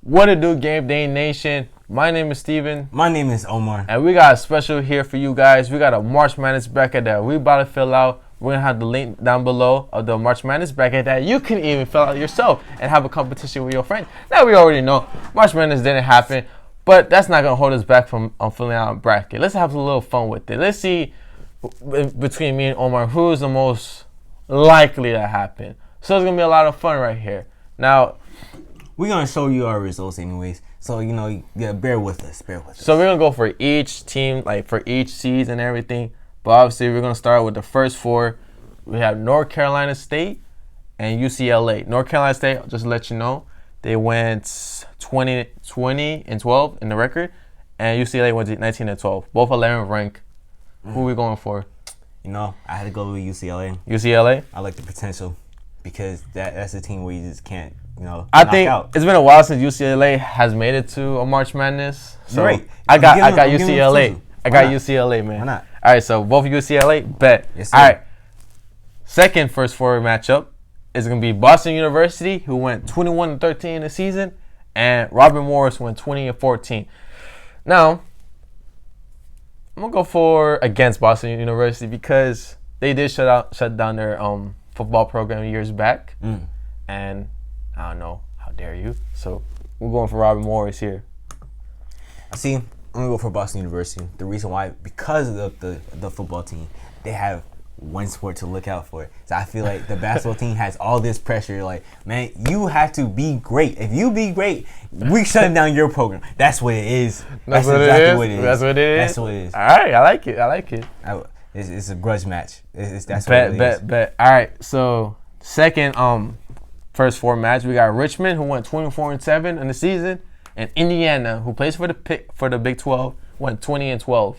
What it do, Game Day Nation? My name is Steven. My name is Omar. And we got a special here for you guys. We got a March Madness bracket that we about to fill out. We're going to have the link down below of the March Madness bracket that you can even fill out yourself and have a competition with your friends. Now, we already know March Madness didn't happen, but that's not going to hold us back from filling out a bracket. Let's have a little fun with it. Let's see between me and Omar who's the most likely to happen. So it's going to be a lot of fun right here. Now, we're going to show you our results anyways. So, bear with us. So we're going to go for each team, like for each seeds and everything. But obviously, we're going to start with the first four. We have North Carolina State and UCLA. North Carolina State, just to let you know, they went 20-12 in the record. And UCLA went 19-12. Both 11th rank. Who are we going for? I had to go with UCLA. UCLA? I like the potential because that's a team where you just can't, I think out. It's been a while since UCLA has made it to a March Madness. So right. I got UCLA. I got UCLA, man. Why not? All right, so both UCLA, bet. Yes, sir. All right. Second first four matchup is going to be Boston University, who went 21-13 in the season, and Robert Morris went 20-14. Now, I'm going to go for against Boston University because they did shut down their football program years back. And I don't know, how dare you? So we're going for Robert Morris here. I'm going to go for Boston University. The reason why, because of the football team, they have one sport to look out for. So I feel like the basketball team has all this pressure. Like, man, you have to be great. If you be great, we shutting down your program. That's what it is. That's exactly what it is. That's what it is. All right, I like it. It's a grudge match. That's bet, what it is. Bet. All right, so second first four match, we got Richmond, who went 24-7 in the season. And Indiana, who plays for the Big 12, went 20-12.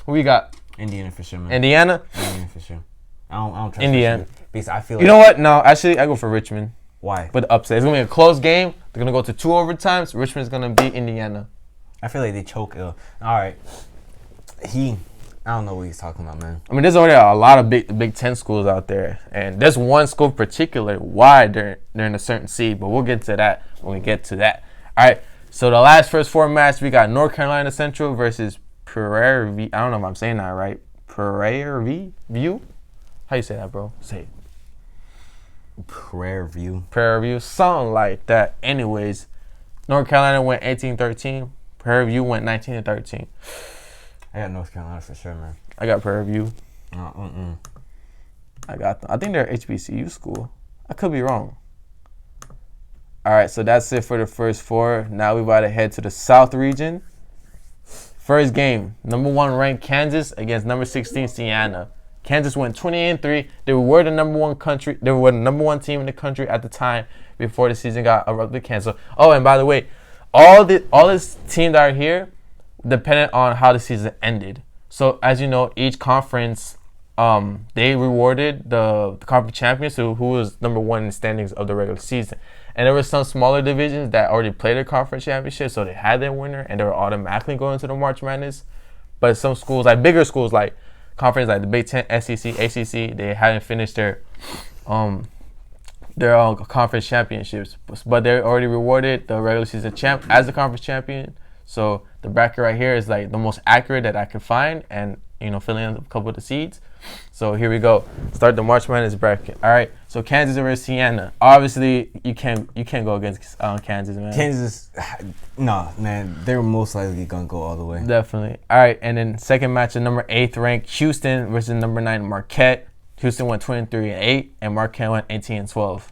Who we got? Indiana for sure, man. Indiana for sure. I don't trust Indiana because I feel like, you know what? No, actually, I go for Richmond. Why? But the upset. It's gonna be a close game. They're gonna go to 2 overtimes. Richmond's gonna beat Indiana. I feel like they choke. All right. I don't know what he's talking about, man. I mean, there's already a lot of Big 10 schools out there, and there's one school in particular why they're in a certain seed. But we'll get to that when we get to that. All right. So the last first four match, we got North Carolina Central versus Prairie View. I don't know if I'm saying that right. Prairie View? How you say that, bro? Say it. Prairie View. Something like that. Anyways, North Carolina went 18-13. Prairie View went 19-13. I got North Carolina for sure, man. I got Prairie View. I got them. I think they're HBCU school. I could be wrong. All right, so that's it for the first four. Now we about to head to the South region. First game, number 1 ranked Kansas against number 16 Siena. Kansas went 20-3. They were the number 1 country. They were the number 1 team in the country at the time before the season got abruptly canceled. Oh, and by the way, all these teams that are here depended on how the season ended. So as you know, each conference they rewarded the conference champions who was number 1 in the standings of the regular season. And there were some smaller divisions that already played their conference championship, so they had their winner, and they were automatically going to the March Madness. But some schools, like bigger schools, like conference like the Big 10, SEC, ACC, they hadn't finished their conference championships. But they already rewarded the regular season champ as the conference champion. So the bracket right here is like the most accurate that I could find, and filling in a couple of the seeds. So here we go. Start the March Madness bracket. All right. So Kansas versus Siena. Obviously, you can't go against Kansas, man. Kansas, no, man. They're most likely gonna go all the way. Definitely. All right. And then second match, the number 8th ranked Houston versus number 9 Marquette. Houston went 23-8, and Marquette went 18-12.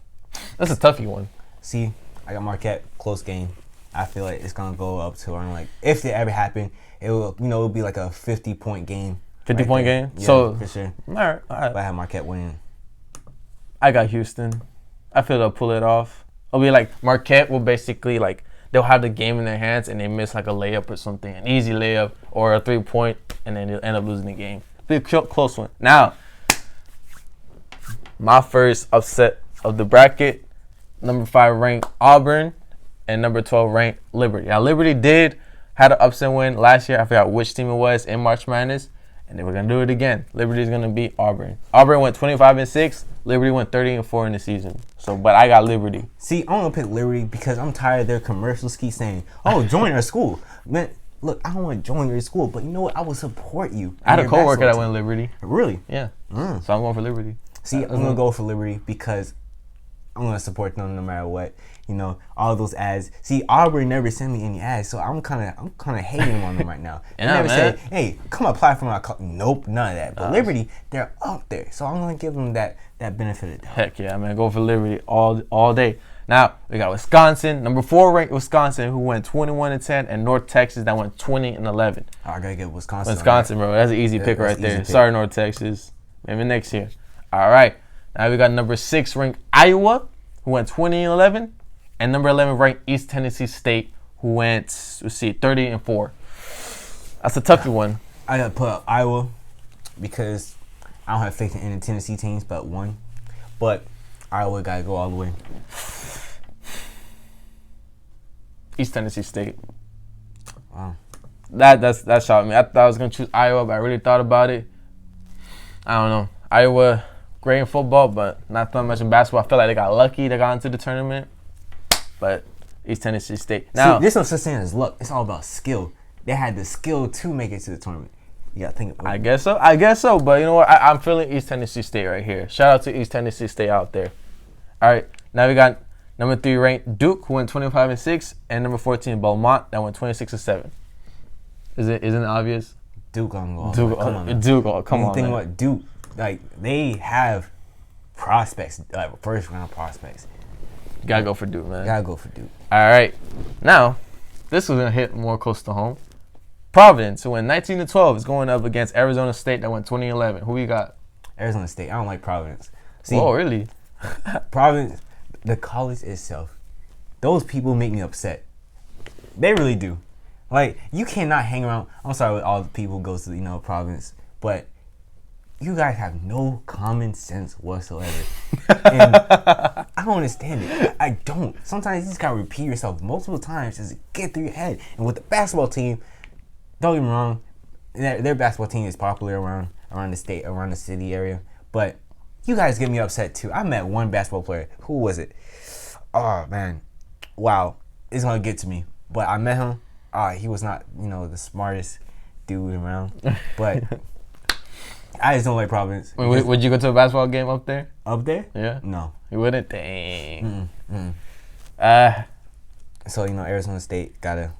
That's a toughie one. See, I got Marquette, close game. I feel like it's gonna go up to around, like, if it ever happen, it will, it'll be like a 50-point game. 50-point game? Yeah, so, for sure. All right. But I have Marquette winning. I got Houston. I feel they'll pull it off. It'll be like Marquette will basically, like, they'll have the game in their hands and they miss like a layup or something, an easy layup or a 3-point, and then they'll end up losing the game. Be a close one. Now, my first upset of the bracket, number 5 ranked Auburn and number 12 ranked Liberty. Now, Liberty had an upset win last year. I forgot which team it was in March Madness. And then we're gonna do it again. Liberty's gonna beat Auburn. Auburn went 25-6. Liberty went 30-4 in the season. So, but I got Liberty. See, I'm gonna pick Liberty because I'm tired of their commercials keep saying, "Oh, join our school." Man, look, I don't want to join your school, but you know what? I will support you. I had a coworker that went Liberty. Really? Yeah. So I'm going for Liberty. See, I'm gonna go for Liberty because I'm gonna support them no matter what. You know, all those ads. See, Auburn never sent me any ads, so I'm kind of hating on them right now. They never say, "Hey, come apply for my." Nope, none of that. But Liberty, they're up there, so I'm gonna give them that benefit of the doubt. Heck yeah, man, go for Liberty all day. Now we got Wisconsin, number 4 ranked Wisconsin, who went 21-10, and North Texas that went 20-11. Oh, I gotta get Wisconsin. Wisconsin, bro, that's an easy pick right there. Sorry, North Texas. Maybe next year. All right, now we got number 6 ranked Iowa, who went 20-11. And number 11 ranked East Tennessee State, who went, 30-4. That's a toughy one. I gotta put up Iowa because I don't have faith in any Tennessee teams but one. But Iowa gotta go all the way. East Tennessee State. Wow. That shocked me. I thought I was gonna choose Iowa, but I really thought about it. I don't know. Iowa, great in football, but not that much in basketball. I feel like they got lucky. They got into the tournament. But East Tennessee State. Now, see, there's no such thing as luck. It's all about skill. They had the skill to make it to the tournament. You gotta think about it. I guess so. But you know what? I'm feeling East Tennessee State right here. Shout out to East Tennessee State out there. All right. Now we got number 3 ranked Duke, who went 25-6, and number 14 Belmont, that went 26-7. Isn't it obvious? Duke on go. Come on. Think about Duke. Like, they have prospects, like first round prospects. Gotta go for Duke, man. Gotta go for Duke. All right. Now, this was gonna hit more close to home. Providence, who went 19-12, is going up against Arizona State, that went 20-11. Who you got? Arizona State. I don't like Providence. See, oh, really? Providence, the college itself, those people make me upset. They really do. Like, you cannot hang around. I'm sorry with all the people who go to, Providence, but you guys have no common sense whatsoever. And I don't understand it. I don't. Sometimes you just gotta repeat yourself multiple times just to get through your head. And with the basketball team, don't get me wrong, their basketball team is popular around the state, around the city area. But you guys get me upset too. I met one basketball player. Who was it? Oh man, wow, it's gonna get to me. But I met him. He was not, the smartest dude around. But I just don't like Providence. Wait, would you go to a basketball game up there? Up there? Yeah. No. You wouldn't? Dang. So, Arizona State gotta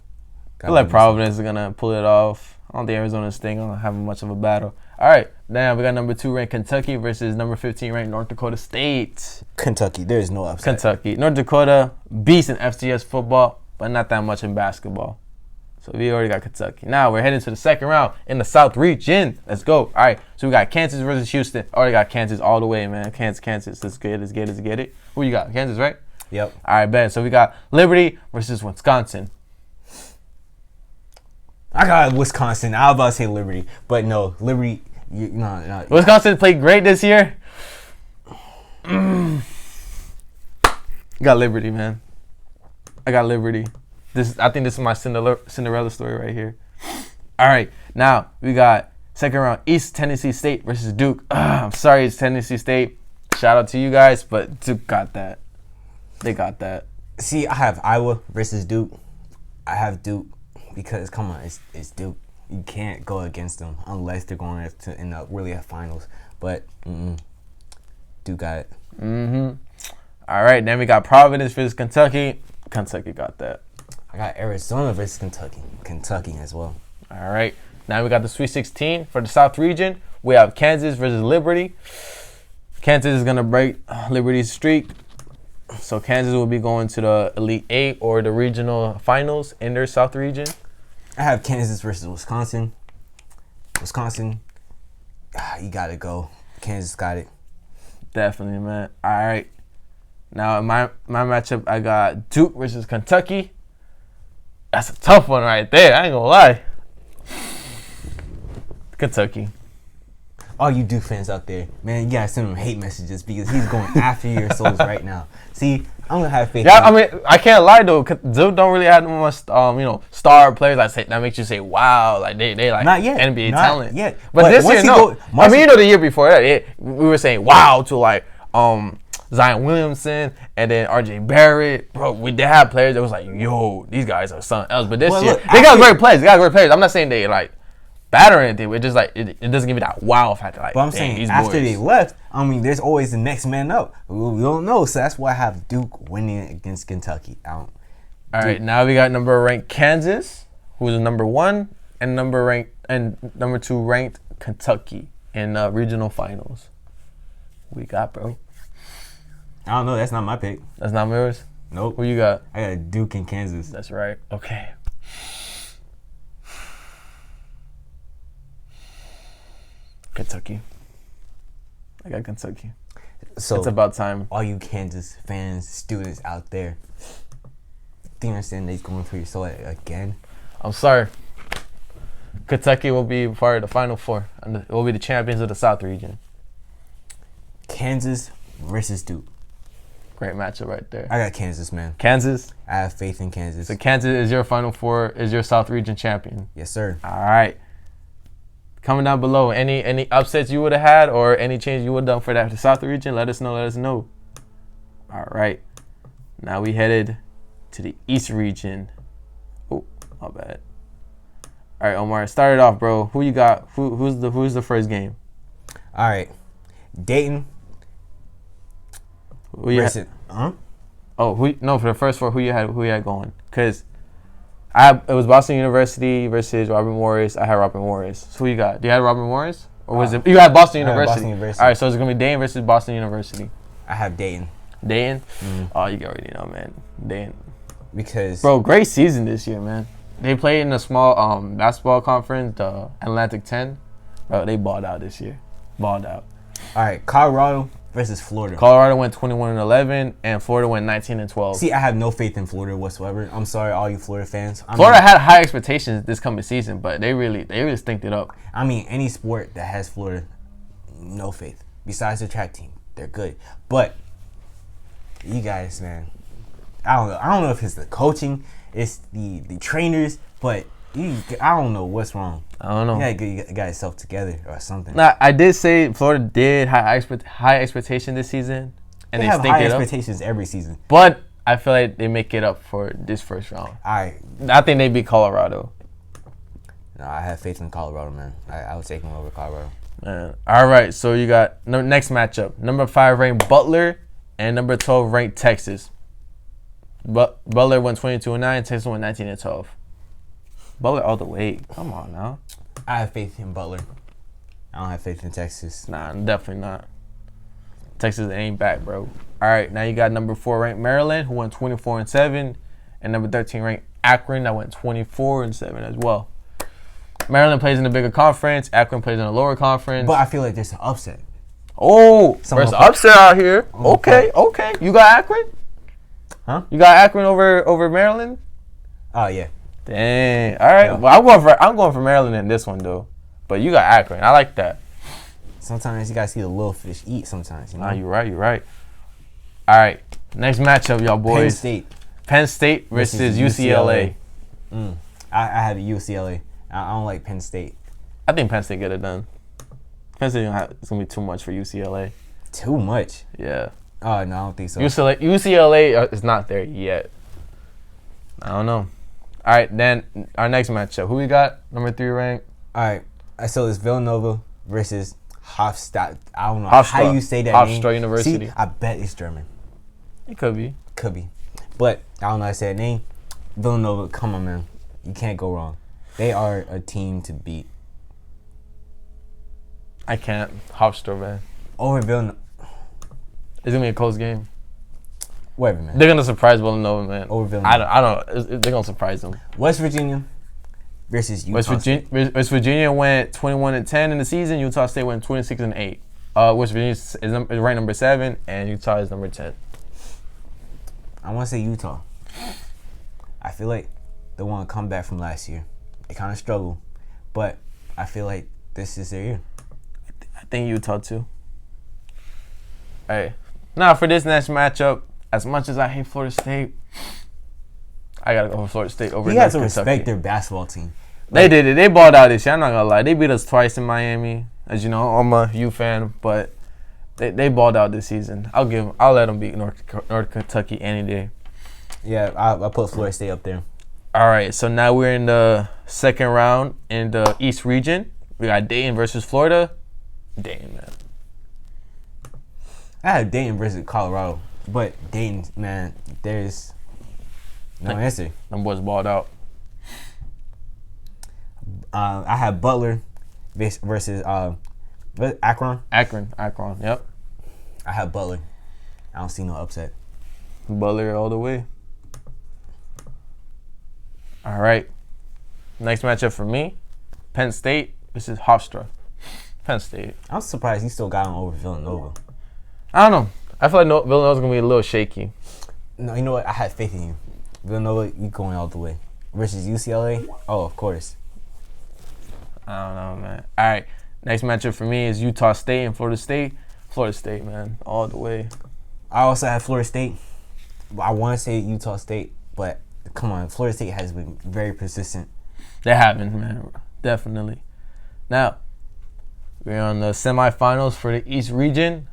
I feel like Providence is going to pull it off. I don't think Arizona State going to have much of a battle. All right. Now we got number 2 ranked Kentucky versus number 15 ranked North Dakota State. Kentucky. There's no upset. Kentucky. North Dakota beats in FCS football, but not that much in basketball. So we already got Kentucky. Now we're heading to the second round in the South region. Let's go. All right. So we got Kansas versus Houston. Already got Kansas all the way, man. Kansas. Let's get it. Who you got? Kansas, right? Yep. All right, Ben. So we got Liberty versus Wisconsin. I got Wisconsin. I was about to say Liberty, but no, Liberty. No. Wisconsin played great this year. Got Liberty, man. I got Liberty. I think this is my Cinderella story right here. All right, now we got second round East Tennessee State versus Duke. I'm sorry, it's Tennessee State. Shout out to you guys, but Duke got that. They got that. See, I have Iowa versus Duke. I have Duke because come on, it's Duke. You can't go against them unless they're going to end up really at finals. But Duke got it. All right, then we got Providence versus Kentucky. Kentucky got that. I got Arizona versus Kentucky. Kentucky as well. All right. Now we got the Sweet 16 for the South region. We have Kansas versus Liberty. Kansas is going to break Liberty's streak. So Kansas will be going to the Elite 8 or the regional finals in their South region. I have Kansas versus Wisconsin. Wisconsin, you got to go. Kansas got it. Definitely, man. All right. Now, in my matchup, I got Duke versus Kentucky. That's a tough one right there. I ain't going to lie. Kentucky. All you Duke fans out there, man, you got to send him hate messages because he's going after your souls right now. See, I'm gonna have faith. Yeah, in I mean, I can't lie though. 'Cause Duke don't really have much, star players. That makes you say, wow, like they like Not yet. NBA Not talent. yet. But this once year, he no. go- I mean, the year before that, we were saying wow to like Zion Williamson and then RJ Barrett. Bro, they had players that was like, yo, these guys are something else. But this year, look, they got great players. They got great players. I'm not saying they like bad or anything. It's just like it doesn't give me that wow factor. Like, But I'm dang, saying these after boys. they left, I mean, there's always the next man up. We don't know, so that's why I have Duke winning against Kentucky. All right, now we got number ranked Kansas, who's the number 1, and number 2 ranked Kentucky in regional finals. Who we got, bro? I don't know. That's not my pick. That's not yours? Nope. Who you got? I got Duke and Kansas. That's right. Okay. Kentucky. I got Kentucky. So It's about time. all you Kansas fans, students out there, do you understand they're going for your soul again? I'm sorry. Kentucky will be part of the Final Four, and it will be the champions of the South region. Kansas versus Duke. Great matchup right there. I got Kansas, man. Kansas. I have faith in Kansas. So Kansas is your Final Four, is your South region champion. Yes, sir. All right. Comment down below any upsets you would have had or any change you would have done for that South region. Let us know. All right. Now we headed to the East region. Oh, my bad. All right, Omar, start it off, bro. Who you got? Who's the first game? All right. Dayton Who you versus... Huh? for the first 4, who you had going? Cause it was Boston University versus Robert Morris. I had Robert Morris. So who you got? Do you have Robert Morris? Or was it you had Boston University? Boston University. All right, so it's gonna be Dayton versus Boston University. I have Dayton. Dayton? Oh, you already know, man. Dayton. Because... Bro, great season this year, man. They played in a small basketball conference, the Atlantic 10. Bro, they balled out this year. Balled out. All right, Colorado versus Florida. Colorado went 21-11, and Florida went 19-12. See, I have no faith in Florida whatsoever. I'm sorry, all you Florida fans. Florida had high expectations this coming season, but they really stinked it up. I mean, any sport that has Florida, no faith. Besides the track team, they're good. But you guys, man, I don't know if it's the coaching, it's the trainers, but I don't know what's wrong. I don't know. You gotta get yourself together or something. Now, I did say Florida did have high expectation this season, and they they have stink high it up. expectations every season. But I feel like they make it up for this first round. All right. I think they beat Colorado. No, I have faith in Colorado, man. I would take them over Colorado. Man. All right, so you got next matchup. Number 5 ranked Butler and number 12 ranked Texas. Butler went 22-9. Texas went 19-12. Butler all the way. Come on now. I have faith in Butler. I don't have faith in Texas. Nah, definitely not. Texas ain't back, bro. All right, now you got number 4 ranked Maryland, who went 24-7, and number 13 ranked Akron, that went 24-7 as well. Maryland plays in the bigger conference. Akron plays in a lower conference. But I feel like there's an upset. Oh, there's an upset out here. Okay. You got Akron? Huh? You got Akron over Maryland? Oh, yeah. Dang. All right. Yeah. Well, I'm going for Maryland in this one though. But you got Akron. I like that. Sometimes you gotta see the little fish eat. Sometimes, you know. Nah, you're right. All right. Next matchup, y'all boys. Penn State versus UCLA. I had a UCLA. I don't like Penn State. I think Penn State get it done. Penn State it's gonna be too much for UCLA. Too much. Yeah. Oh no, I don't think so. UCLA is not there yet. I don't know. All right, then our next matchup. Who we got? Number 3 ranked. All right. So it's Villanova versus Hofstadt. I don't know how you say that name. Hofstra University. See, I bet it's German. It could be. Could be. But I don't know how to say that name. Villanova, come on, man. You can't go wrong. They are a team to beat. I can't. Hofstra, man. Over Villanova. It's gonna be a close game. Whatever, man. They're gonna surprise Villanova, man. Over Villanova. I don't. They're gonna surprise them. West Virginia versus Utah. West Virginia went 21-10 in the season. Utah State went 26-8. West Virginia is ranked number 7, and Utah is number 10. I want to say Utah. I feel like they want to come back from last year. They kind of struggled, but I feel like this is their year. I think Utah too. Hey, now for this next matchup, as much as I hate Florida State, I gotta go for Florida State over. You have to Kentucky. respect their basketball team. They did it. They balled out this year. I'm not gonna lie. They beat us twice in Miami. As you know, I'm a U fan, but they balled out this season. I'll let them beat North Kentucky any day. Yeah, I put Florida State up there. All right, so now we're in the second round in the East region. We got Dayton versus Florida. Dayton, man. I have Dayton versus Colorado, but Dayton, man, there's no answer. Them boys balled out. I have Butler versus Akron. Akron, yep. I have Butler. I don't see no upset. Butler all the way. All right. Next matchup for me, Penn State versus Hofstra. Penn State. I'm surprised you still got him over Villanova. I don't know. I feel like Villanova's going to be a little shaky. No, you know what? I had faith in you. Villanova, you going all the way. Versus UCLA? Oh, of course. I don't know, man. All right. Next matchup for me is Utah State and Florida State. Florida State, man. All the way. I also have Florida State. I want to say Utah State, but come on. Florida State has been very persistent. They haven't, man. Definitely. Now, we're on the semifinals for the East region.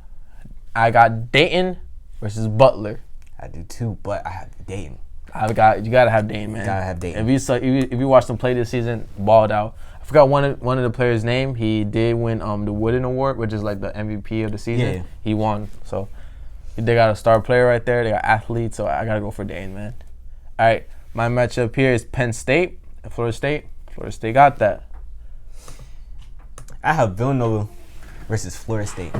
I got Dayton versus Butler. I do too, but I have Dayton. You gotta have Dayton, man. You gotta have Dayton. If you watch them play this season, balled out. I forgot one of the players' name. He did win the Wooden Award, which is like the MVP of the season. Yeah. He won. So they got a star player right there. They got athletes. So I gotta go for Dayton, man. All right, my matchup here is Penn State and Florida State. Florida State got that. I have Villanova versus Florida State.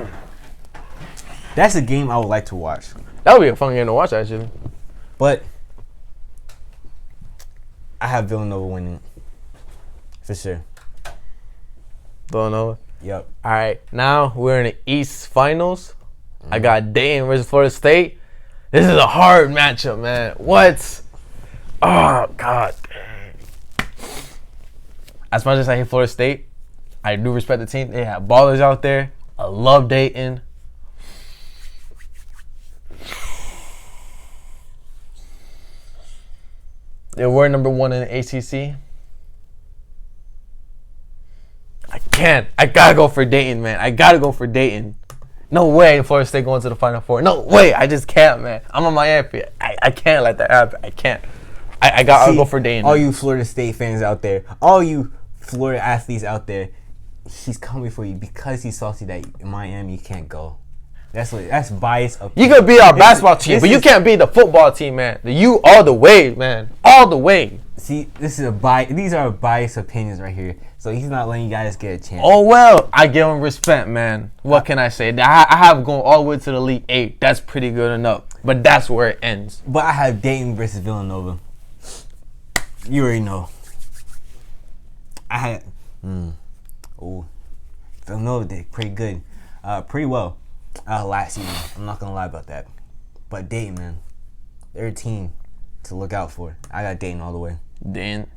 That's a game I would like to watch. That would be a fun game to watch, actually. But I have Villanova winning for sure. Villanova. Yep. All right, now we're in the East Finals. I got Dayton versus Florida State. This is a hard matchup, man. What? Oh, God. As much as I hate Florida State, I do respect the team. They have ballers out there. I love Dayton. They were number one in the ACC. I can't. I gotta go for Dayton, man. I gotta go for Dayton. No way Florida State going to the Final Four. No way. I just can't, man. I'm on Miami. I can't let that happen. I can't. I gotta go for Dayton. All you Florida State fans out there, all you Florida athletes out there, he's coming for you because he's salty that in Miami you can't go. That's bias. You could be our basketball team, but you can't be the football team, man. You all the way, man. All the way. See, this is a bias. These are biased opinions right here. So he's not letting you guys get a chance. Oh, well, I give him respect, man. What can I say? I have gone all the way to the Elite 8. That's pretty good enough. But that's where it ends. But I have Dayton versus Villanova. You already know. I had... Villanova did pretty good. Pretty well. Last season. I'm not going to lie about that. But Dayton, man. They're a team to look out for. I got Dayton all the way. Dayton.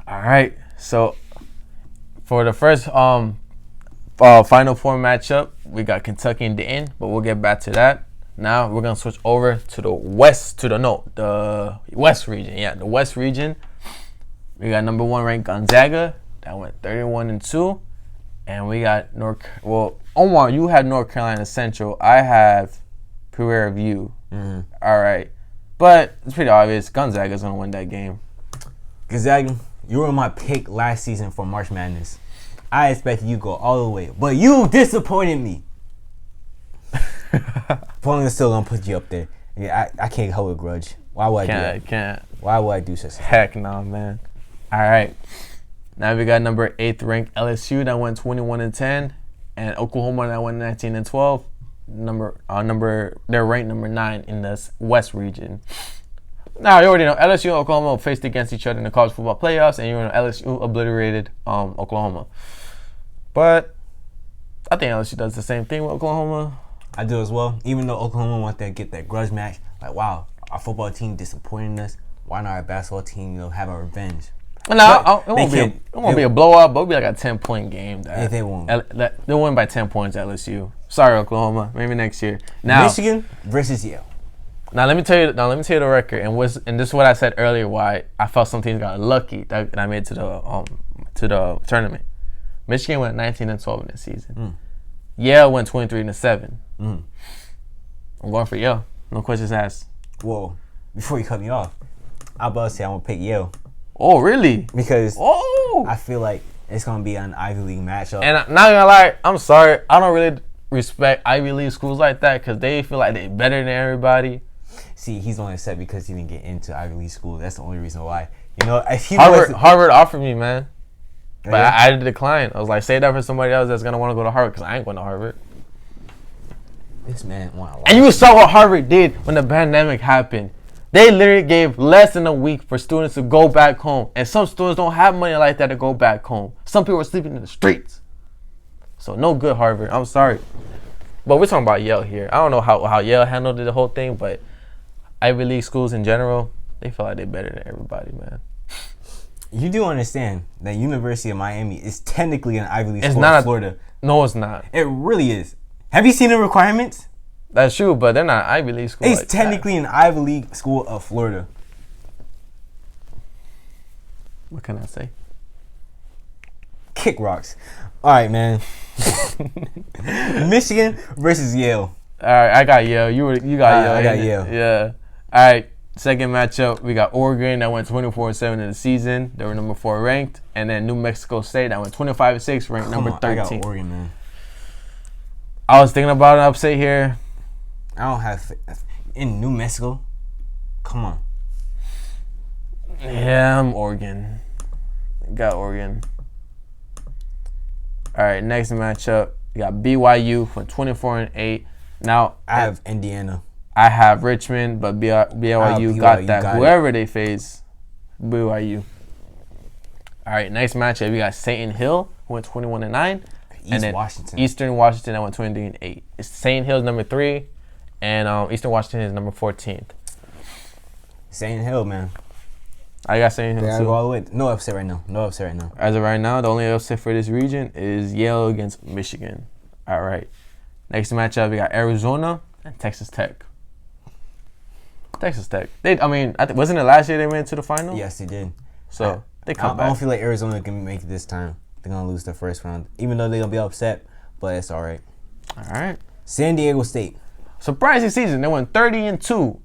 All right. So, for the first Final Four matchup, we got Kentucky and Dayton. But we'll get back to that. Now, we're going to switch over to the West region. Yeah, the West region. We got number 1 ranked Gonzaga. That went 31-2. And we got Omar, you had North Carolina Central. I have Prairie View. Mm-hmm. All right. But it's pretty obvious. Gonzaga's going to win that game. Gonzaga, you were my pick last season for March Madness. I expected you to go all the way. But you disappointed me. But I'm still going to put you up there. Yeah, I can't hold a grudge. Why would I do that? I can't. Why would I do such a thing? Heck no, man. All right. Now we got number 8th ranked LSU that went 21-10, and Oklahoma that went 19-12. They're ranked number 9 in the West region. Now you already know LSU and Oklahoma faced against each other in the college football playoffs, and LSU obliterated Oklahoma. But I think LSU does the same thing with Oklahoma. I do as well. Even though Oklahoma want to get that grudge match, like wow, our football team disappointed us. Why not our basketball team, have our revenge? No, it won't be a blowout, but it'll be like a 10-point game. They won't. They'll win by 10 points at LSU. Sorry, Oklahoma. Maybe next year. Now, Michigan versus Yale. Now let me tell you the record, and this is what I said earlier. Why I felt some teams got lucky that I made to the tournament. Michigan went 19-12 in the season. Yale went 23-7. I'm going for Yale. No questions asked. Whoa! Before you cut me off, I'm about to say I'm gonna pick Yale. Oh really? Because I feel like it's gonna be an Ivy League matchup. And I'm not gonna lie, I'm sorry, I don't really respect Ivy League schools like that because they feel like they're better than everybody. See, he's only upset because he didn't get into Ivy League school. That's the only reason why. You know, if he Harvard offered me, man. But yeah. I had to decline. I was like, say that for somebody else that's going to want to go to Harvard because I ain't going to Harvard. This man want. And you saw what Harvard did when the pandemic happened. They literally gave less than a week for students to go back home. And some students don't have money like that to go back home. Some people are sleeping in the streets. So no good, Harvard. I'm sorry. But we're talking about Yale here. I don't know how Yale handled the whole thing, but Ivy League schools in general, they feel like they're better than everybody, man. You do understand that University of Miami is technically an Ivy League school in Florida. No, it's not. It really is. Have you seen the requirements? That's true, but they're not Ivy League school. It's technically an Ivy League school of Florida. What can I say? Kick rocks. All right, man. Michigan versus Yale. All right, I got Yale. You got Yale. I got Yale. Yeah. All right. Second matchup, we got Oregon that went 24-7 in the season. They were number 4 ranked, and then New Mexico State that went 25-6, ranked number 13. I got Oregon, man. I was thinking about an upset here. I don't have in New Mexico. Come on. Yeah, I'm Oregon. Got Oregon. All right, next matchup, we got BYU from 24-8. Now I have Indiana. I have Richmond, but BYU got that. Whoever they face, BYU. All right, next matchup, we got Seton Hill, who went 21-9. And then Eastern Washington, that went 23-8. Seton Hill's number 3, and Eastern Washington is number 14th. Seton Hill, man. I got Seton Hill, too. Go all the way. No upset right now. As of right now, the only upset for this region is Yale against Michigan. All right. Next matchup, we got Arizona and Texas Tech. Texas Tech. Wasn't it last year they went to the final? Yes, they did. So they come back. I don't feel like Arizona can make it this time. They're gonna lose the first round, even though they're gonna be upset. But it's all right. All right. San Diego State. Surprising season. They went 30-2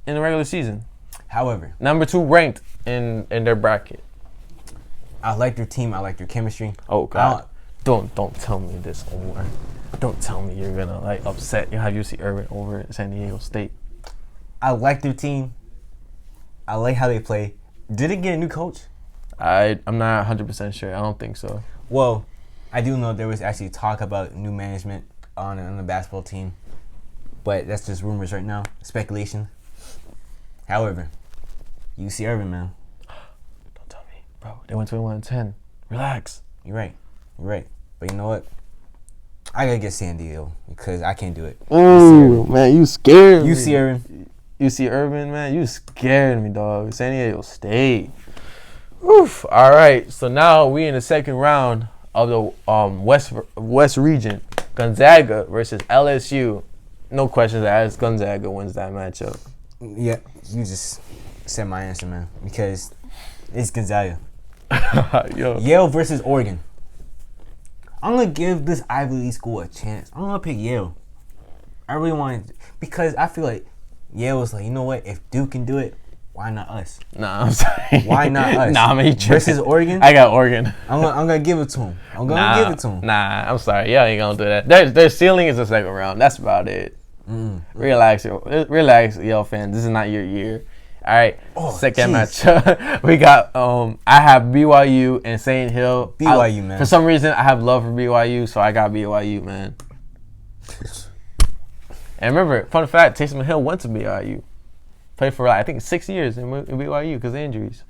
in the regular season. However, number 2 ranked in their bracket. I like their team. I like their chemistry. Oh God! Don't tell me this, Omar. Don't tell me you're gonna upset. You have UC Irvine over San Diego State. I like their team. I like how they play. Did it get a new coach? I'm not 100% sure. I don't think so. Well, I do know there was actually talk about new management on the basketball team, but that's just rumors right now, speculation. However, UC Irvine, man. Don't tell me, bro. They went 21-10. Relax. You're right. But you know what? I gotta get San Diego because I can't do it. Ooh, man, you scared me. UC Irvine. UC Irvine, man, you scared me, dog. San Diego State. Oof. All right, so now we in the second round of the West region. Gonzaga versus LSU. No questions asked. Gonzaga wins that matchup. Yeah, you just said my answer, man. Because it's Gonzaga. Yo. Yale versus Oregon. I'm gonna give this Ivy League school a chance. I'm gonna pick Yale. I really want to, because I feel like Yale was like, you know what? If Duke can do it, why not us? Nah, I'm sorry. Why not us? Nah, I'm versus Oregon. I got Oregon. I'm gonna give it to him. Give it to him. Nah, I'm sorry. Y'all ain't gonna do that. Their ceiling is the second round. That's about it. Relax, Yale fans. This is not your year. All right. Second matchup, we got. I have BYU and St. Hill. BYU, man. For some reason, I have love for BYU, so I got BYU, man. And remember, fun fact: Taysom Hill went to BYU, played for I think 6 years in BYU because of injuries.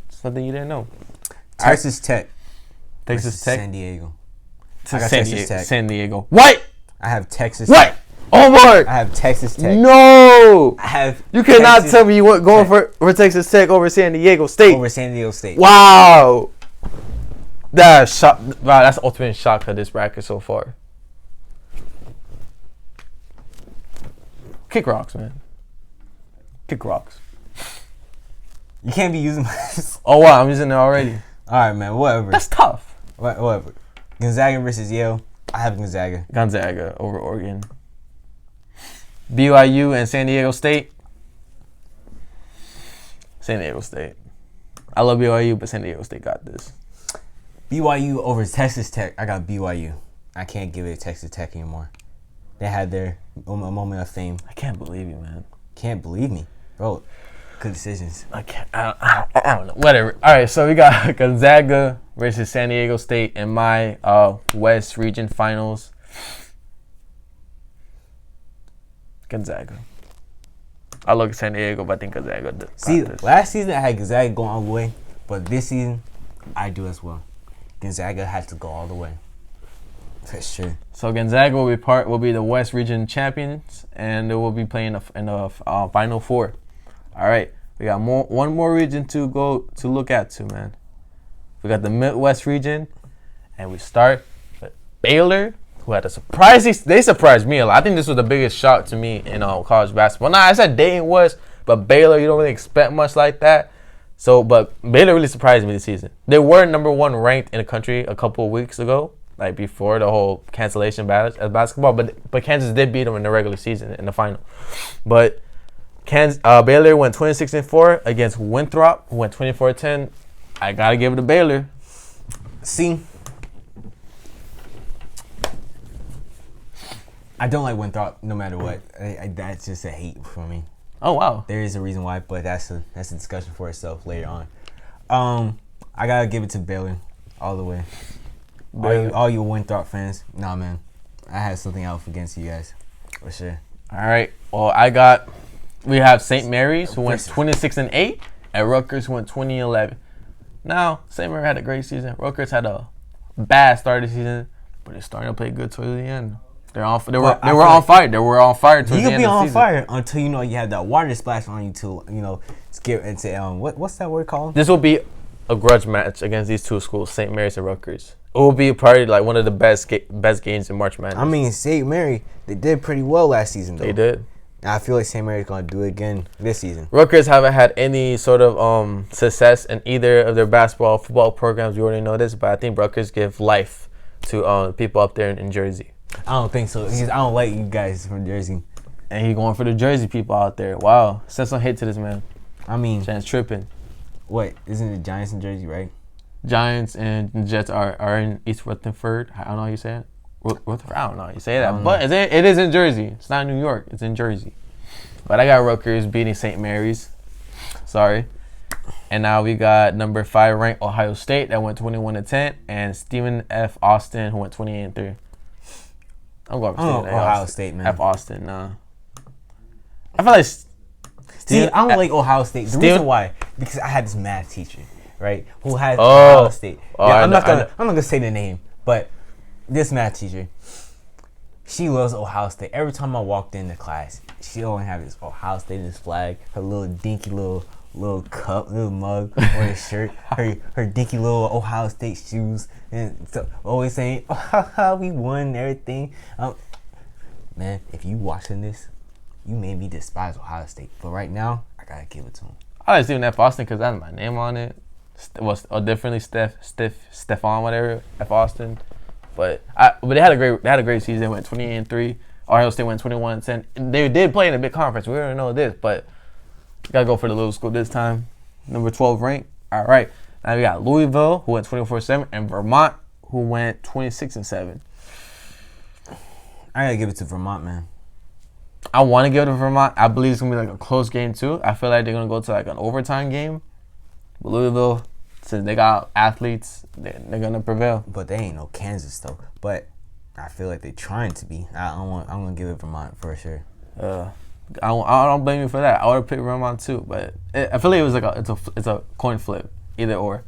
Something you didn't know. Texas Tech. Texas Tech. San Diego. I got Texas Tech. San Diego. What? I have Texas. What? Tech. Omar. I have Texas Tech. No. I have. You cannot Texas tell me you weren't going for Texas Tech over San Diego State. over San Diego State. Wow. That's shock. Wow, that's the ultimate shock of this bracket so far. Kick rocks, man. Kick rocks. You can't be using. Oh wow, I'm using it already. All right, man. Whatever. That's tough. Whatever. Gonzaga versus Yale. I have Gonzaga. Gonzaga over Oregon. BYU and San Diego State. San Diego State. I love BYU, but San Diego State got this. BYU over Texas Tech. I got BYU. I can't give it to Texas Tech anymore. They had their moment of fame. I can't believe you, man. Can't believe me, bro. Good decisions. I can't. I don't know. Whatever. All right, so we got Gonzaga versus San Diego State in my West Region Finals. Gonzaga. I look at San Diego, but I think Gonzaga got See, this. last season I had Gonzaga going all the way, but this season I do as well. Gonzaga had to go all the way. That's true. So Gonzaga will be the West Region champions, and they will be playing in the Final Four. All right, we got one more region to look at too, man. We got the Midwest region, and we start with Baylor, who had a surprise. They surprised me a lot. I think this was the biggest shock to me in college basketball. Nah, I said Dayton was, but Baylor, you don't really expect much like that. So, but Baylor really surprised me this season. They were number 1 ranked in the country a couple of weeks ago, like before the whole cancellation of basketball. But Kansas did beat them in the regular season in the final. But Baylor went 26-4 against Winthrop, who went 24-10. I gotta give it to Baylor. See, I don't like Winthrop no matter what. That's just a hate for me. Oh wow. There is a reason why, but that's a discussion for itself later on. I gotta give it to Baylor all the way. All you Winthrop fans, nah man, I had something else against you guys for sure. All right. Well, we have St. Mary's who went 26-8, and Rutgers went 20-11. Now St. Mary had a great season. Rutgers had a bad start of the season, but they're starting to play good towards the end. They were on fire. They were on fire towards the end of the season. You can be on fire until you have that water splash on you to skip and say what's that word called? This will be a grudge match against these two schools, St. Mary's and Rutgers. It will be probably like one of the best games in March Madness. I mean, St. Mary, they did pretty well last season though. They did. I feel like St. Mary's gonna do it again this season. Rutgers haven't had any sort of success in either of their basketball, football programs. You already know this, but I think Rutgers give life to people up there in Jersey. I don't think so. I don't like you guys from Jersey. And he going for the Jersey people out there. Wow. Send some hate to this man. I mean, Chance tripping. What? Isn't the Giants in Jersey, right? Giants and Jets are in East Rutherford. I don't know how you say it. Rutherford. I don't know how you say that. But it is in Jersey. It's not New York. It's in Jersey. But I got Rutgers beating St. Mary's. Sorry. And now we got number 5 ranked Ohio State that went 21-10, and Stephen F. Austin who went 28-3. I'm going for Ohio State, man. F. Austin, nah. I feel like. See, I don't like Ohio State. The reason why, because I had this math teacher, right, who had Ohio State. I'm not gonna say the name, but this math teacher, she loves Ohio State. Every time I walked into class, she always have this Ohio State in this flag, her little dinky little cup, little mug on her shirt, her dinky little Ohio State shoes, and so always saying, "Oh, we won and everything." Man, if you watching this, you made me despise Ohio State. But right now, I gotta give it to him. I like Stephen F. Austin because that's my name on it. Differently Stefan, whatever, F. Austin. But they had a great season. They went 28-3. Ohio State went 21-10. They did play in a big conference. We already know this, but gotta go for the little school this time. Number 12 ranked. All right. Now we got Louisville, who went 24-7, and Vermont, who went 26-7. I gotta give it to Vermont, man. I want to give it to Vermont. I believe it's gonna be like a close game too. I feel like they're gonna go to like an overtime game. But Louisville, since they got athletes, they're gonna prevail. But they ain't no Kansas though. But I feel like they're trying to be. I'm gonna give it Vermont for sure. I don't blame you for that. I would have picked Vermont too, but I feel like it was like it's a coin flip, either or.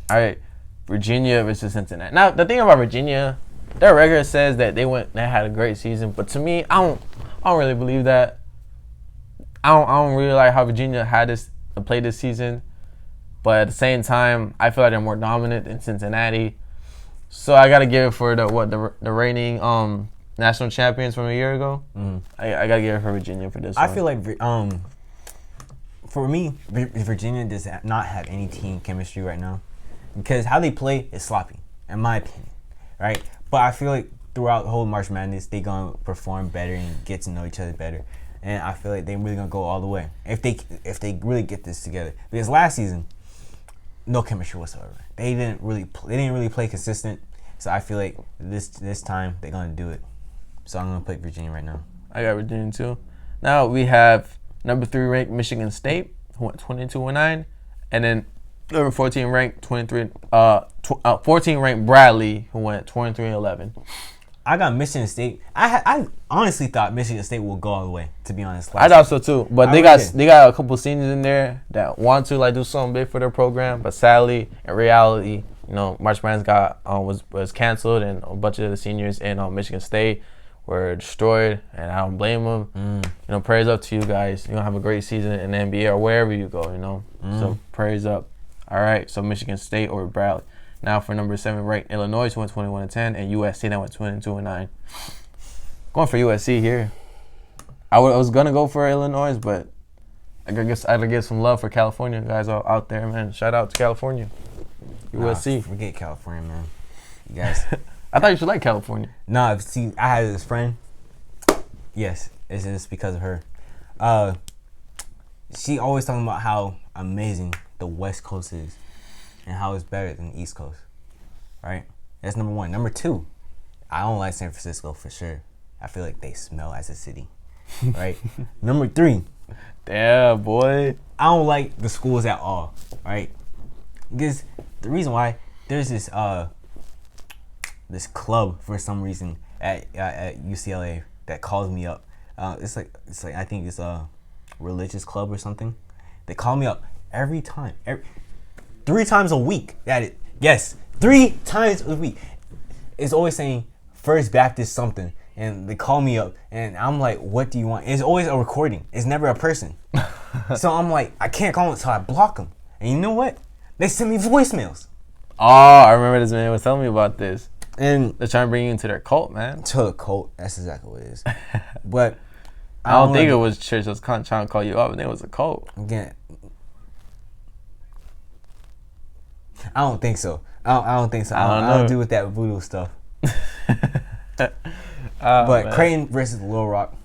All right, Virginia versus Cincinnati. Now the thing about Virginia, their record says that they had a great season, but to me, I don't really believe that. I don't really like how Virginia played this season, but at the same time, I feel like they're more dominant than Cincinnati. So I gotta give it for the reigning national champions from a year ago. I gotta give it for Virginia for this. I feel like for me, Virginia does not have any team chemistry right now because how they play is sloppy, in my opinion, right? But I feel like throughout the whole March Madness, they gonna perform better and get to know each other better, and I feel like they really gonna go all the way if they really get this together. Because last season, no chemistry whatsoever. They didn't really play consistent. So I feel like this time they're gonna do it. So I'm gonna pick Virginia right now. I got Virginia too. Now we have number 3 ranked Michigan State, who went 22-9, and then number 14 ranked 14 ranked Bradley, who went 23-11. I got Michigan State. I honestly thought Michigan State would go all the way. To be honest, I thought so too. But they got a couple seniors in there that want to do something big for their program. But sadly, in reality, March Madness was canceled, and a bunch of the seniors in Michigan State were destroyed, and I don't blame them. Prayers up to you guys. You're gonna have a great season in the NBA or wherever you go. So prayers up. All right, so Michigan State or Bradley. Now for number 7 ranked Illinois, who went 21-10, and USC that went 22-9. Going for USC here. I was gonna go for Illinois, but I guess I'd give some love for California guys out there, man. Shout out to California. USC. Forget California, man. You guys. I thought you should like California. No, see, I had this friend. Yes, it's just because of her. She always talking about how amazing the West Coast is and how it's better than the East Coast. Right? That's number 1. Number 2, I don't like San Francisco for sure. I feel like they smell as a city. Right? Number 3. Damn, boy. I don't like the schools at all. Right? Because the reason why there's this club for some reason at UCLA that calls me up. It's like I think it's a religious club or something. They call me up every time, 3 times a week. Yes, 3 times a week. It's always saying First Baptist something, and they call me up, and I'm like, what do you want? It's always a recording. It's never a person. So I'm like, I can't call them, so I block them. And you know what? They send me voicemails. Oh, I remember this man was telling me about this. And they're trying to bring you into their cult, man. To a cult. That's exactly what it is. But I don't think it was church that was trying to call you up. I think it was a cult. Again, I don't think so. I don't think so. I don't do with that voodoo stuff. But man. Creighton versus Little Rock.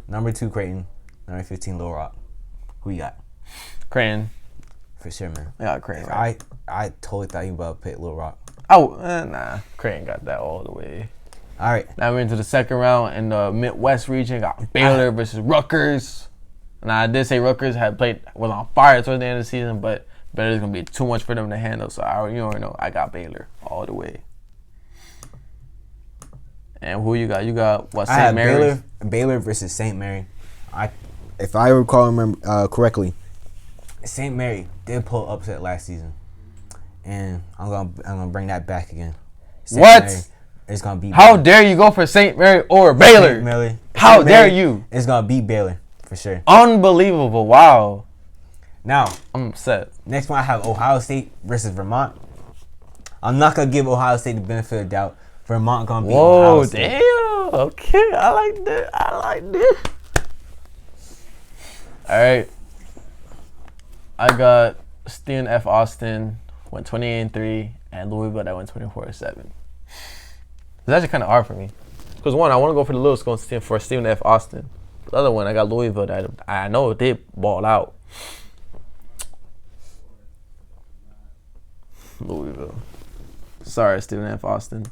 Number 2 Creighton. Number 15 Little Rock. Who you got? Creighton. For sure, man. Yeah, Creighton. Right? I totally thought you were about to pick Little Rock. Oh, nah. Creighton got that all the way. All right. Now we're into the second round in the Midwest region. Got Baylor versus Rutgers. Now I did say Rutgers was on fire towards the end of the season, but Baylor's gonna be too much for them to handle. So you already know I got Baylor all the way. And who you got? You got what? St. Mary's. Baylor versus St. Mary. If I remember correctly, St. Mary did pull upset last season, and I'm gonna bring that back again. What? Mary is gonna be. How dare you go for St. Mary or Baylor? St. Mary. How dare you? It's gonna be Baylor for sure. Unbelievable! Wow. Now I'm upset. Next one I have Ohio State versus Vermont. I'm not gonna give Ohio State the benefit of the doubt. Vermont gonna beat Ohio State. Whoa, damn. Okay, I like that. All right. I got Stephen F. Austin went 28-3, and Louisville that went 24-7. It's actually kind of hard for me, because one, I want to go for the little school for Stephen F. Austin. The other one, I got Louisville that I know they ball out. Louisville. Sorry, Stephen F. Austin.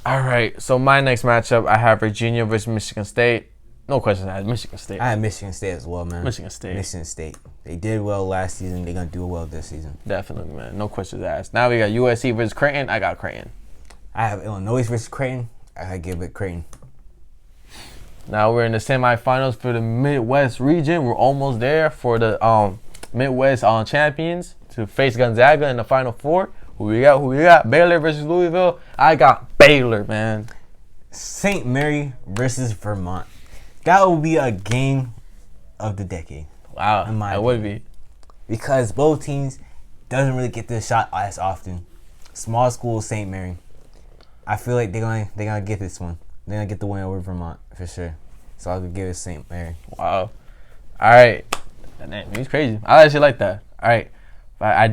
All right, so my next matchup, I have Virginia versus Michigan State. No question, I had Michigan State. I had Michigan State as well, man. Michigan State. They did well last season. They're going to do well this season. Definitely, man. No questions asked. Now we got USC versus Creighton. I got Creighton. I have Illinois versus Creighton. I give it Creighton. Now we're in the semifinals for the Midwest region. We're almost there for the Midwest champions to face Gonzaga in the Final Four. Who we got? Who we got? Baylor versus Louisville. I got Baylor, man. St. Mary versus Vermont. That will be a game of the decade. Wow, that would be. Because both teams doesn't really get this shot as often. Small school St. Mary. I feel like they're gonna get this one. They're gonna get the win over Vermont for sure. So I'll give it St. Mary. Wow. All right. Man, he's crazy. I actually like that. All right.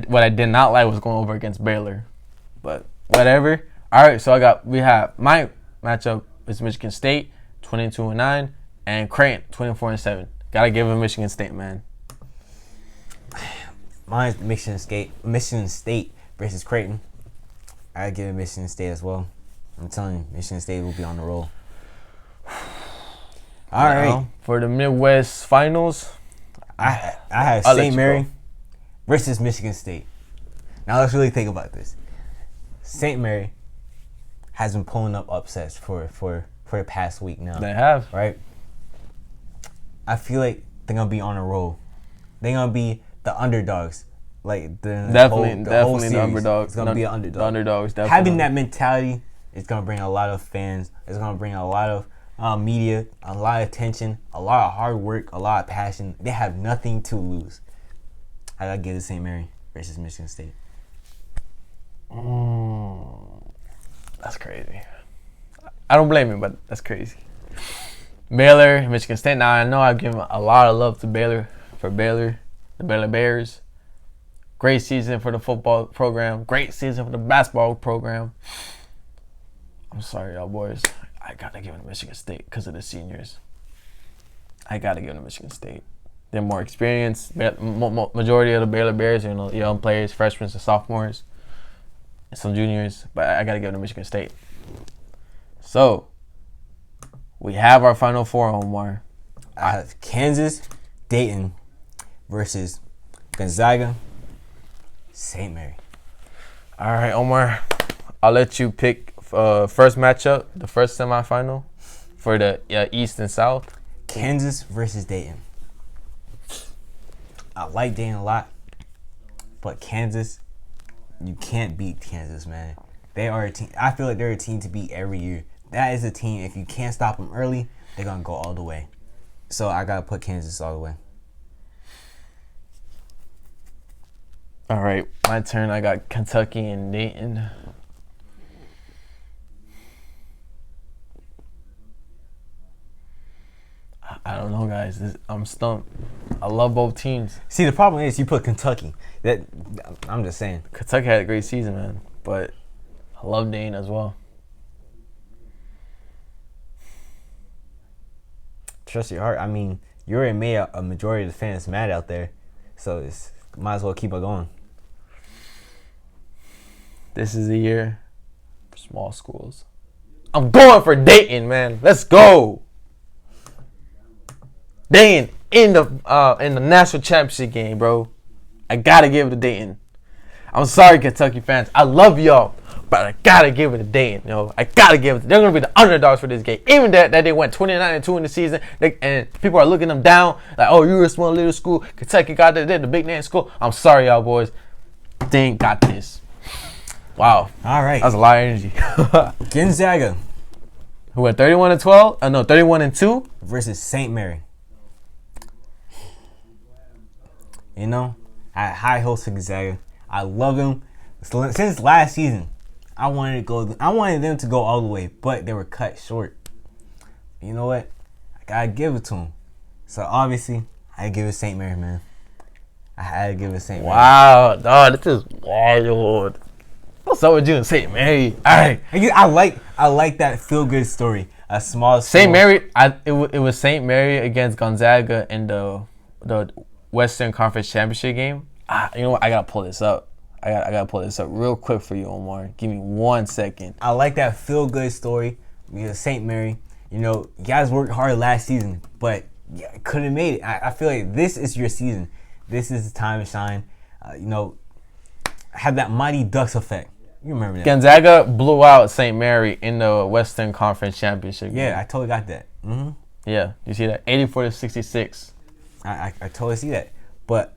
What I did not like was going over against Baylor, but whatever. All right. So we have my matchup is Michigan State 22-9 and Creighton 24-7. Gotta give it Michigan State, man. Mine's Michigan State versus Creighton. I give it Michigan State as well. I'm telling you, Michigan State will be on the roll. All right. For the Midwest Finals, I have St. Mary versus Michigan State. Now let's really think about this. St. Mary has been pulling up upsets for the past week now. They have. Right? I feel like they're going to be on a roll. They're going to be the underdogs. Like definitely the underdogs. It's going to be an underdog. The underdogs, definitely. Having that mentality is going to bring a lot of fans. It's going to bring a lot of media, a lot of attention, a lot of hard work, a lot of passion. They have nothing to lose. I got to give it St. Mary versus Michigan State. That's crazy. I don't blame him, but that's crazy. Baylor, Michigan State. Now, I know I've given a lot of love to Baylor, the Baylor Bears. Great season for the football program. Great season for the basketball program. I'm sorry, y'all boys. I got to give it to Michigan State because of the seniors. I got to give it to Michigan State. They're more experienced. Majority of the Baylor Bears are young players, freshmen and sophomores, and some juniors. But I got to give it to Michigan State. So, we have our Final Four, Omar. I have Kansas, Dayton versus Gonzaga, St. Mary. All right, Omar. I'll let you pick first matchup, the first semifinal for the East and South. Kansas versus Dayton. I like Dayton a lot, but Kansas, you can't beat Kansas, man. They are a team. I feel like they're a team to beat every year. That is a team, if you can't stop them early, they're going to go all the way. So I got to put Kansas all the way. All right, my turn. I got Kentucky and Dayton. I don't know, guys. I'm stumped. I love both teams. See, the problem is you put Kentucky. I'm just saying. Kentucky had a great season, man. But I love Dayton as well. Trust your heart. I mean, you already made a majority of the fans mad out there. So might as well keep it going. This is the year for small schools. I'm going for Dayton, man. Let's go. Dayton in the national championship game, bro. I gotta give it to Dayton. I'm sorry, Kentucky fans. I love y'all, but I gotta give it to Dayton. I gotta give it. They're gonna be the underdogs for this game. Even that they went 29-2 in the season, and people are looking them down like, oh, you're a small little school. Kentucky got that. They're the big name school. I'm sorry, y'all boys. Dayton got this. Wow. All right. That was a lot of energy. Gonzaga. Who went 31-12? No, 31-2 versus St. Mary. You know, I had high hopes for Gonzaga. I love them. Since last season, I wanted them to go all the way, but they were cut short. You know what? I gotta give it to them. So obviously, I give it St. Mary, man. I had to give it St. Mary. Wow, dog, this is wild. What's up with you and St. Mary? All right, I like that feel good story. A small St. Mary. It was St. Mary against Gonzaga in the Western Conference Championship game. You know what? I gotta pull this up. I gotta pull this up real quick for you, Omar. Give me 1 second. I like that feel good story because St. Mary. You guys worked hard last season, but couldn't have made it. I feel like this is your season. This is the time to shine. Have that Mighty Ducks effect. You remember that? Gonzaga blew out St. Mary in the Western Conference Championship game. Yeah, I totally got that. Mm-hmm. Yeah, you see that? 84-66. I totally see that. But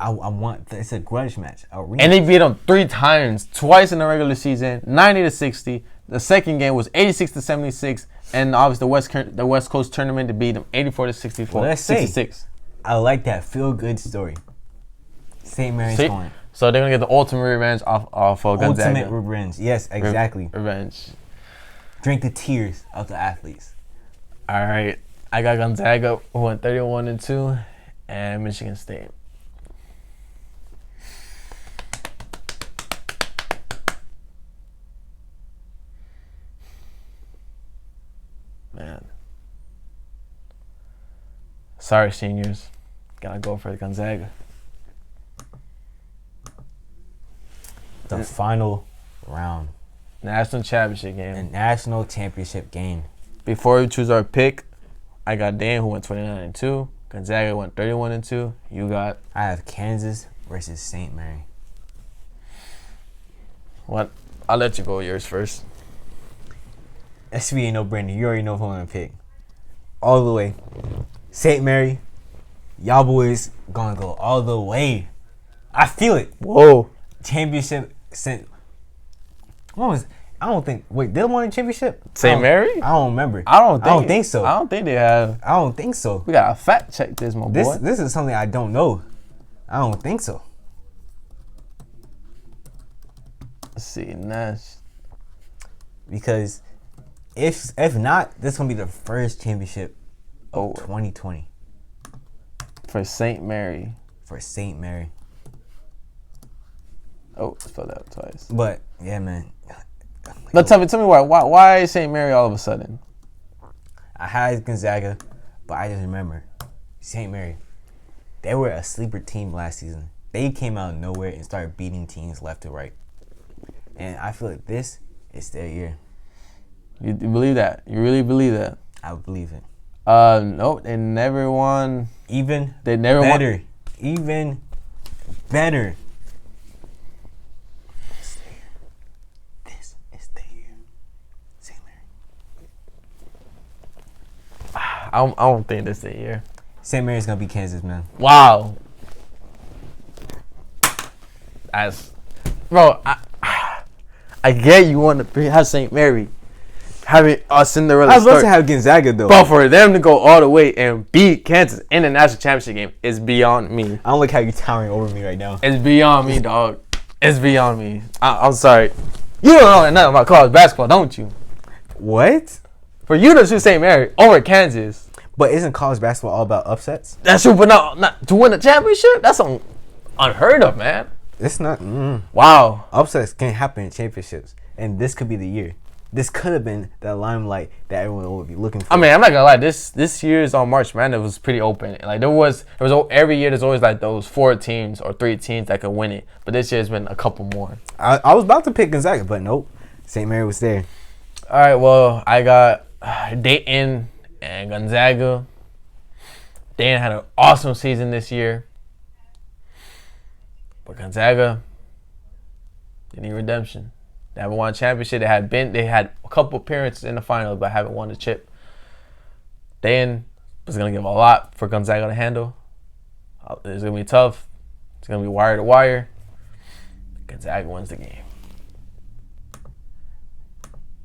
I want. It's a grudge match. And they beat them 3 times, twice in the regular season, 90-60. The second game was 86-76, and obviously the West Coast tournament to beat them 84-64. Well, let's 66. say I like that feel good story. St. Mary's going. So they're gonna get the ultimate revenge off of Gonzaga. Ultimate revenge. Yes, exactly. Revenge. Drink the tears of the athletes. All right, I got Gonzaga who went 31-2, and Michigan State. Man. Sorry, seniors. Gotta go for Gonzaga. The final round. National championship game. The national championship game. Before we choose our pick, I got Dan who went 29-2. Gonzaga went 31-2. You got? I have Kansas versus St. Mary. What? I'll let you go yours first. SB ain't no brainer. You already know who I'm gonna pick. All the way. St. Mary, y'all boys gonna go all the way. I feel it. Whoa. Championship sent. What was? I don't think. Wait, they won a championship? St. Mary? I don't remember. I don't think so. I don't think they have. I don't think so. We gotta fact check this, my boy. This is something I don't know. I don't think so. Let's see, Nash. Because if not, this gonna be the first championship of 2020 for St. Mary. For St. Mary. Oh, spelled out twice. But yeah, man. No, tell me why St. Mary all of a sudden? I had Gonzaga, but I just remember St. Mary. They were a sleeper team last season. They came out of nowhere and started beating teams left to right. And I feel like this is their year. You believe that? You really believe that? I believe it. Nope. They never won. Even they never better. Won. Even better. This is their year. St. Mary. I don't think this is their year. St. Mary's gonna be Kansas, man. Wow. Bro, I get you want to have St. Mary having a Cinderella I was about story. to have Gonzaga though. But for them to go all the way and beat Kansas in the national championship game is beyond me. I don't like how you're towering over me right now. It's beyond me, dog. It's beyond me. I'm sorry. You don't know nothing about college basketball, don't you? What? For you to choose St. Mary over Kansas. But isn't college basketball all about upsets? That's true, but not to win a championship? That's unheard of, man. It's not. Wow. Upsets can happen in championships. And this could be the year. This could have been the limelight that everyone would be looking for. I mean, I'm not gonna lie. This year's on March Madness was pretty open. Like there was every year. There's always like those 4 teams or 3 teams that could win it. But this year's been a couple more. I was about to pick Gonzaga, but nope. St. Mary was there. All right. Well, I got Dayton and Gonzaga. Dayton had an awesome season this year, but Gonzaga, they need redemption. They haven't won a championship. They had a couple appearances in the finals, but haven't won the chip. Dayton was gonna give a lot for Gonzaga to handle. It's gonna be tough. It's gonna be wire to wire. Gonzaga wins the game,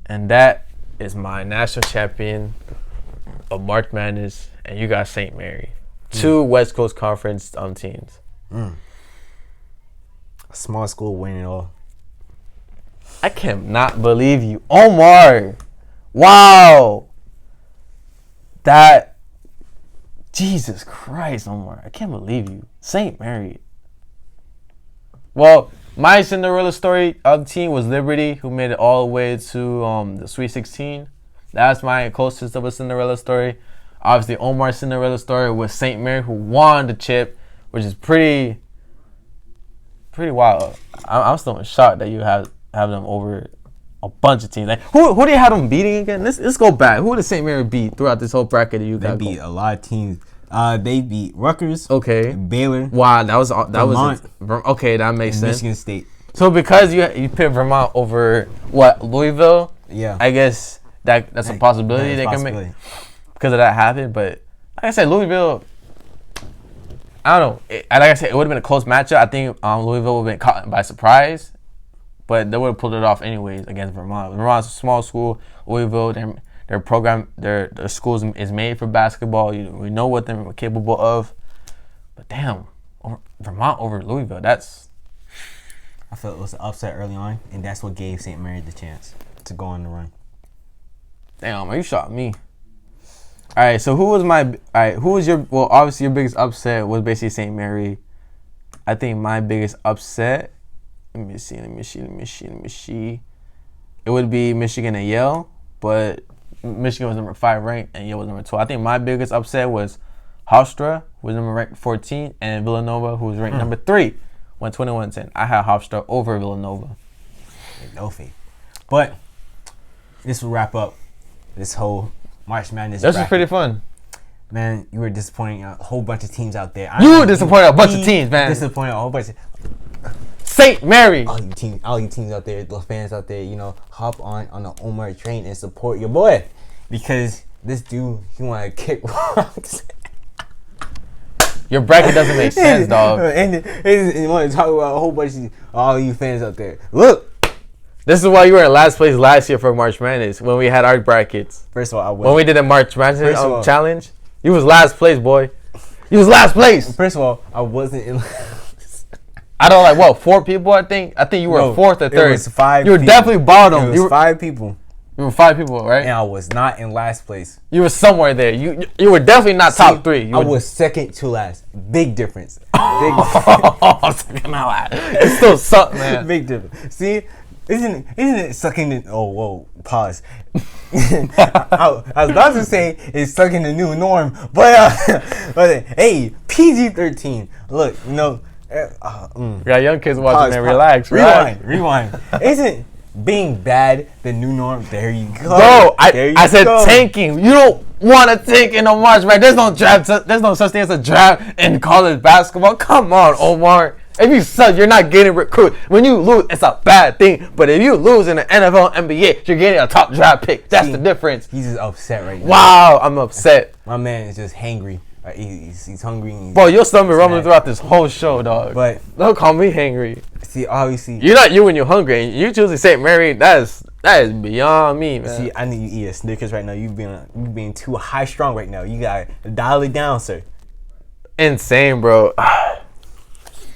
and that is my national champion of March Madness. And you got St. Mary, 2 West Coast Conference teams. A small school winning it all. I cannot believe you, Omar. Wow. That. Jesus Christ, Omar. I can't believe you. St. Mary. Well, my Cinderella story of the team was Liberty, who made it all the way to the Sweet 16. That's my closest of a Cinderella story. Obviously, Omar's Cinderella story was St. Mary, who won the chip, which is pretty wild. I'm still in shock that you have them over a bunch of teams. Like who do you have them beating again? Let's go back. Who did St. Mary beat throughout this whole bracket that you got? They beat a lot of teams. They beat Rutgers. Okay. Baylor. Wow, that was Vermont, okay. That makes sense. Michigan State. So because you picked Vermont over what, Louisville? Yeah. I guess that's a possibility they can make because of that happened. But like I said, Louisville, I don't know. Like I said, it would have been a close matchup. I think Louisville would have been caught by surprise, but they would have pulled it off anyways against Vermont. Vermont's a small school. Louisville, their program, their school is made for basketball. We know what they're capable of. But damn, Vermont over Louisville. I felt it was an upset early on, and that's what gave St. Mary the chance to go on the run. Damn, you shot me. All right, so who was your? Well, obviously your biggest upset was basically St. Mary. I think my biggest upset. Let me see. It would be Michigan and Yale, but Michigan was number 5 ranked, and Yale was number 12. I think my biggest upset was Hofstra, who was number ranked 14, and Villanova, who was ranked number 3. Went 21-10. I had Hofstra over Villanova. No faith. But this will wrap up this whole March Madness. This was pretty fun. Man, you were disappointing a whole bunch of teams out there. You were disappointing a bunch of teams, man. Disappointing a whole bunch of St. Mary. All you teams out there, the fans out there, hop on the Omar train and support your boy, because this dude, he want to kick rocks. Your bracket doesn't make sense, dog. And you want to talk about a whole bunch of all you fans out there. Look, this is why you were in last place last year for March Madness when we had our brackets. First of all, when we did the March Madness challenge, you was last place, boy. You was last place. First of all, I wasn't in. I don't 4 people. I think you were 4th or 3rd. It was 5. You were definitely bottom. It was 5 people. You were 5 people, right? And I was not in last place. You were somewhere there. You were definitely not top 3. I was second to last. Big difference. Second to last. It still sucked, man. Big difference. See, isn't it sucking in? Oh, whoa, pause. I was about to say it's sucking the new norm, but hey, PG-13. Look, We got young kids watching, man. Relax. Rewind. Isn't being bad the new norm? There you go. Bro, I said tanking. You don't want to tank in a March, man. There's no such thing as a draft in college basketball. Come on, Omar. If you suck, you're not getting recruited. When you lose, it's a bad thing. But if you lose in the NFL, NBA, you're getting a top draft pick. That's the difference. He's just upset right now. Wow, I'm upset. My man is just hangry. He's hungry. Bro, your stomach been rumbling throughout this whole show, dog. But don't call me hangry. See, obviously, you're not you when you're hungry. And you choosing St. Mary. That is beyond me, man. See, I need you eat a Snickers right now. You being too high strong right now. You gotta dial it down, sir. Insane, bro.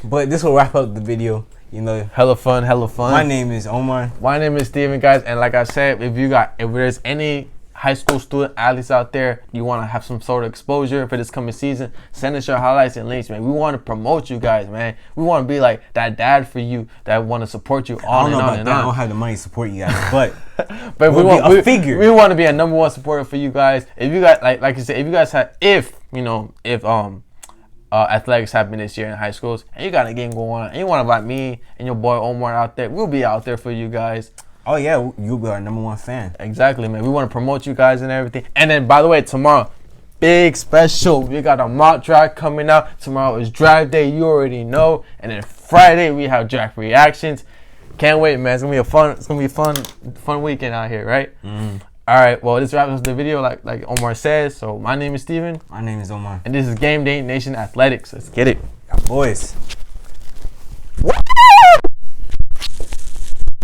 But this will wrap up the video. Hella fun. My name is Omar. My name is Steven, guys. And like I said, if there's any high school student athletes out there, you want to have some sort of exposure for this coming season, send us your highlights and links, man. We want to promote you guys, man. We want to be like that dad for you that want to support you on and on and on. I don't have the money to support you guys, but we want to be a number 1 supporter for you guys. If you guys like you said, if athletics happen this year in high schools and you got a game going on and you want to invite me and your boy Omar out there, we'll be out there for you guys. Oh yeah, you'll be our number 1 fan. Exactly, man. We want to promote you guys and everything. And then, by the way, tomorrow, big special. We got a mock draft coming out. Tomorrow is draft day. You already know. And then Friday we have draft reactions. Can't wait, man. It's gonna be a fun weekend out here, right? All right. Well, this wraps up the video, like Omar says. So my name is Steven. My name is Omar. And this is Game Day Nation Athletics. Let's get it, boys.